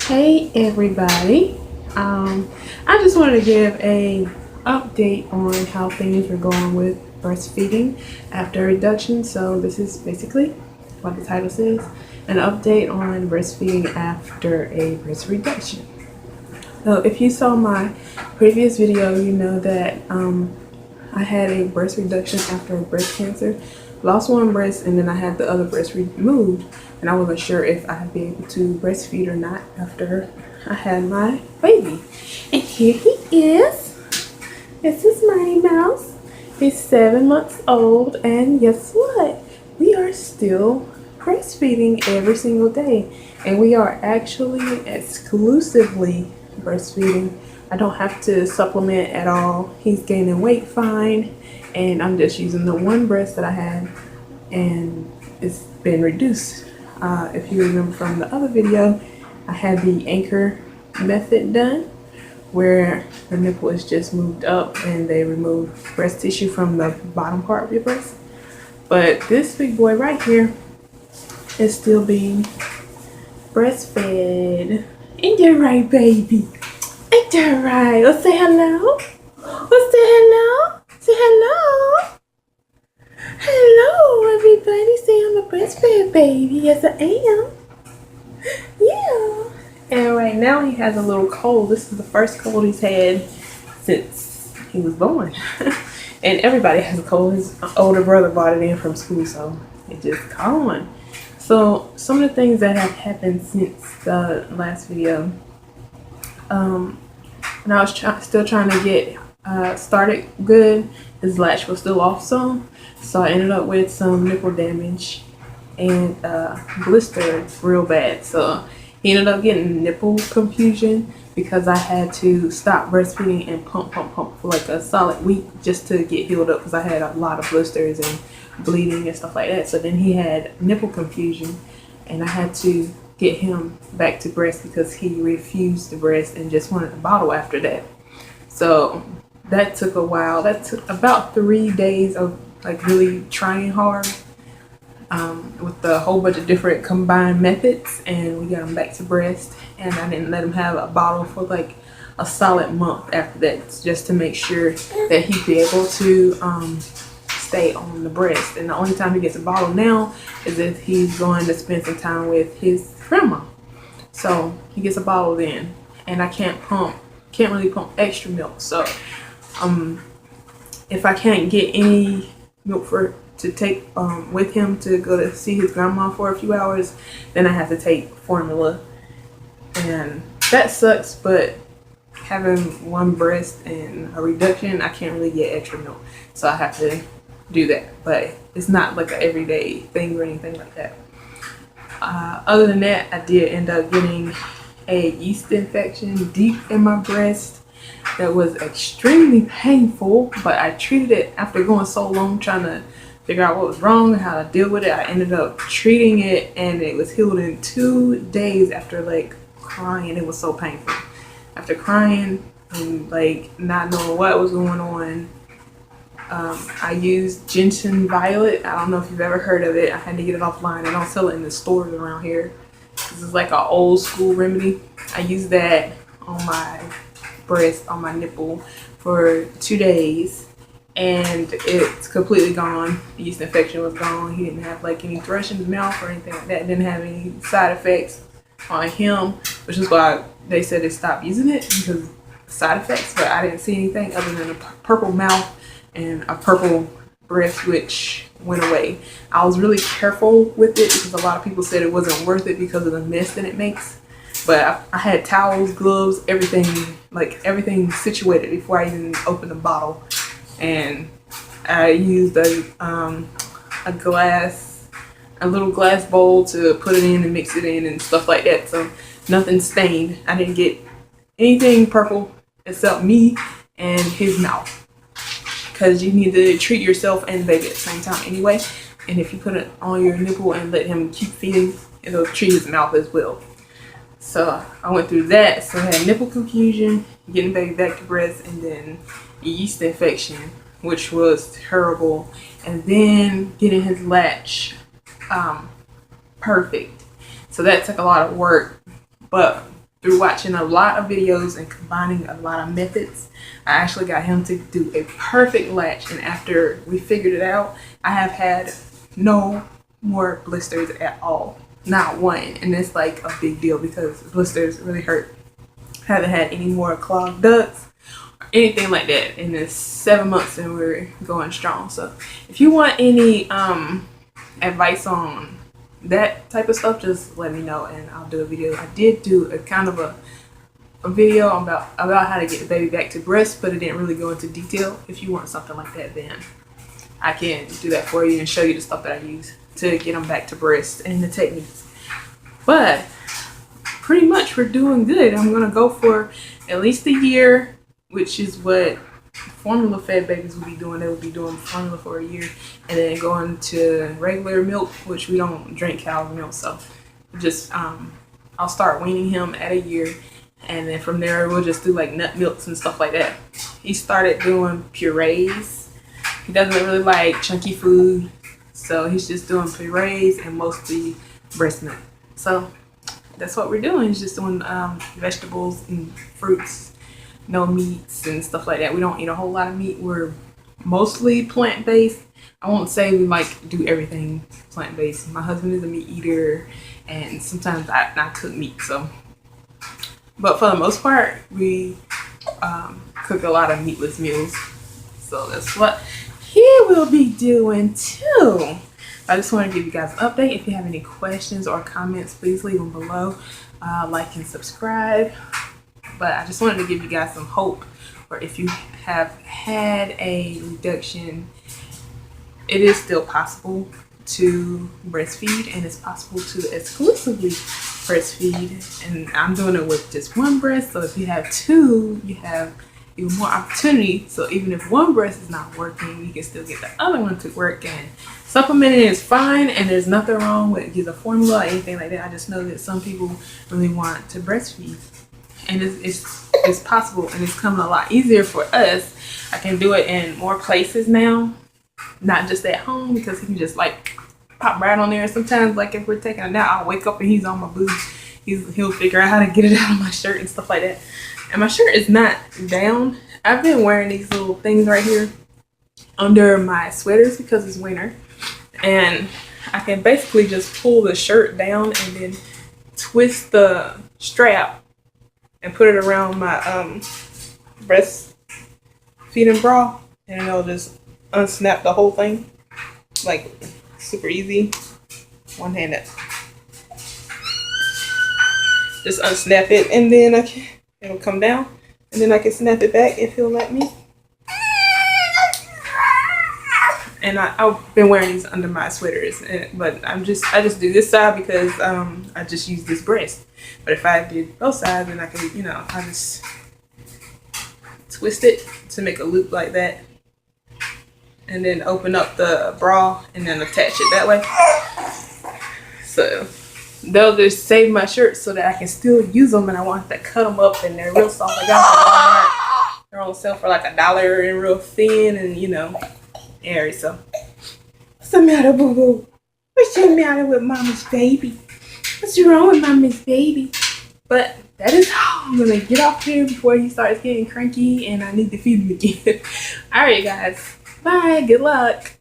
Hey everybody. I just wanted to give a update on how things were going with breastfeeding after reduction. So this is basically what the title says, an update on breastfeeding after a breast reduction. So if you saw my previous video, you know that I had a breast reduction after breast cancer. Lost one breast and then I had the other breast removed, and I wasn't sure if I'd be able to breastfeed or not after I had my baby. And here he is. This is Mighty Mouse. He's 7 months old, and guess what? We are still breastfeeding every single day, and we are actually exclusively breastfeeding. I don't have to supplement at all. He's gaining weight fine, and I'm just using the one breast that I had, and it's been reduced. If you remember from the other video, I had the anchor method done, where the nipple is just moved up and they remove breast tissue from the bottom part of your breast. But this big boy right here is still being breastfed. Ain't that right, baby? Ain't that right? Let's say hello. Let's say hello. Say hello. Hello, everybody. Say I'm a breastfed baby. Yes, I am. Yeah. And right now he has a little cold. This is the first cold he's had since he was born. And everybody has a cold. His older brother brought it in from school, so it just caught on. So some of the things that have happened since the last video, and I was still trying to get started good. His latch was still off some, so I ended up with some nipple damage and blistered real bad. So he ended up getting nipple confusion because I had to stop breastfeeding and pump for like a solid week just to get healed up, because I had a lot of blisters and bleeding and stuff like that. So then he had nipple confusion, and I had to get him back to breast because he refused the breast and just wanted a bottle after that. So that took a while. That took about 3 days of like really trying hard with a whole bunch of different combined methods, and we got him back to breast. And I didn't let him have a bottle for like a solid month after that, just to make sure that he'd be able to stay on the breast. And the only time he gets a bottle now is if he's going to spend some time with his grandma. So he gets a bottle then, and I can't really pump extra milk. So if I can't get any milk to take with him to go to see his grandma for a few hours, then I have to take formula, and that sucks. But having one breast and a reduction, I can't really get extra milk, so I have to do that. But it's not like an everyday thing or anything like that. Other than that, I did end up getting a yeast infection deep in my breast that was extremely painful, but I treated it after going so long trying to figure out what was wrong and how to deal with it. I ended up treating it, and it was healed in 2 days after like crying. It was so painful. After crying and like not knowing what was going on, I used ginseng violet. I don't know if you've ever heard of it. I had to get it offline. They don't sell it in the stores around here. This is like an old school remedy. I used that on my breast, on my nipple, for 2 days, and it's completely gone. The yeast infection was gone. He didn't have like any thrush in his mouth or anything like that. Didn't have any side effects on him, which is why they said they stopped using it, because side effects. But I didn't see anything other than a purple mouth and a purple breast, which went away. I was really careful with it because a lot of people said it wasn't worth it because of the mess that it makes. But I had towels, gloves, everything situated before I even opened the bottle. And I used a little glass bowl to put it in and mix it in and stuff like that. So nothing stained. I didn't get anything purple except me and his mouth, because you need to treat yourself and the baby at the same time anyway. And if you put it on your nipple and let him keep feeding, it'll treat his mouth as well. So I went through that. So I had nipple confusion, getting baby back to breast, and then yeast infection, which was terrible, and then getting his latch perfect. So that took a lot of work, but through watching a lot of videos and combining a lot of methods, I actually got him to do a perfect latch. And after we figured it out, I have had no more blisters at all. Not one. And it's like a big deal because blisters really hurt. I haven't had any more clogged ducts or anything like that in this 7 months, and we're going strong. So if you want any advice on that type of stuff, just let me know and I'll do a video. I did do a kind of a video about how to get the baby back to breast, but it didn't really go into detail. If you want something like that, then I can do that for you and show you the stuff that I use to get them back to breast and the techniques. But pretty much we're doing good. I'm gonna go for at least a year, which is what formula fed babies will be doing. They will be doing formula for a year and then going to regular milk, which we don't drink cow's milk. So just I'll start weaning him at a year, and then from there we'll just do like nut milks and stuff like that. He started doing purees. He doesn't really like chunky food, so he's just doing purees and mostly breast milk. So that's what we're doing. He's just doing vegetables and fruits, no meats and stuff like that. We don't eat a whole lot of meat. We're mostly plant-based. I won't say we like do everything plant-based. My husband is a meat eater, and sometimes I cook meat. So, but for the most part, we cook a lot of meatless meals. So that's what he will be doing too. I just want to give you guys an update. If you have any questions or comments, please leave them below. Like and subscribe. But I just wanted to give you guys some hope. Or if you have had a reduction, it is still possible to breastfeed, and it's possible to exclusively breastfeed. And I'm doing it with just one breast. So if you have two, you have even more opportunity. So even if one breast is not working, you can still get the other one to work. And supplementing is fine, and there's nothing wrong with either formula or anything like that. I just know that some people really want to breastfeed, and it's possible, and it's coming a lot easier for us. I can do it in more places now, not just at home, because he can just like pop right on there. Sometimes, like if we're taking a nap, I'll wake up and he's on my boobs. He'll figure out how to get it out of my shirt and stuff like that. And my shirt is not down. I've been wearing these little things right here under my sweaters because it's winter. And I can basically just pull the shirt down and then twist the strap and put it around my breastfeeding bra. And it'll just unsnap the whole thing. Like, super easy. One-handed. Just unsnap it, and then it'll come down, and then I can snap it back if he'll let me. And I've been wearing these under my sweaters, but I just do this side because I just use this breast. But if I did both sides, then I can, I just twist it to make a loop like that, and then open up the bra and then attach it that way. So they'll just save my shirts so that I can still use them, and I want to cut them up, and they're real soft. I got them at Walmart. They're on sale for like $1 and real thin and airy. So what's the matter, boo boo? What's the matter with mama's baby? What's wrong with mama's baby? But that is how I'm gonna get off here before he starts getting cranky and I need to feed him again. Alright guys, bye, good luck.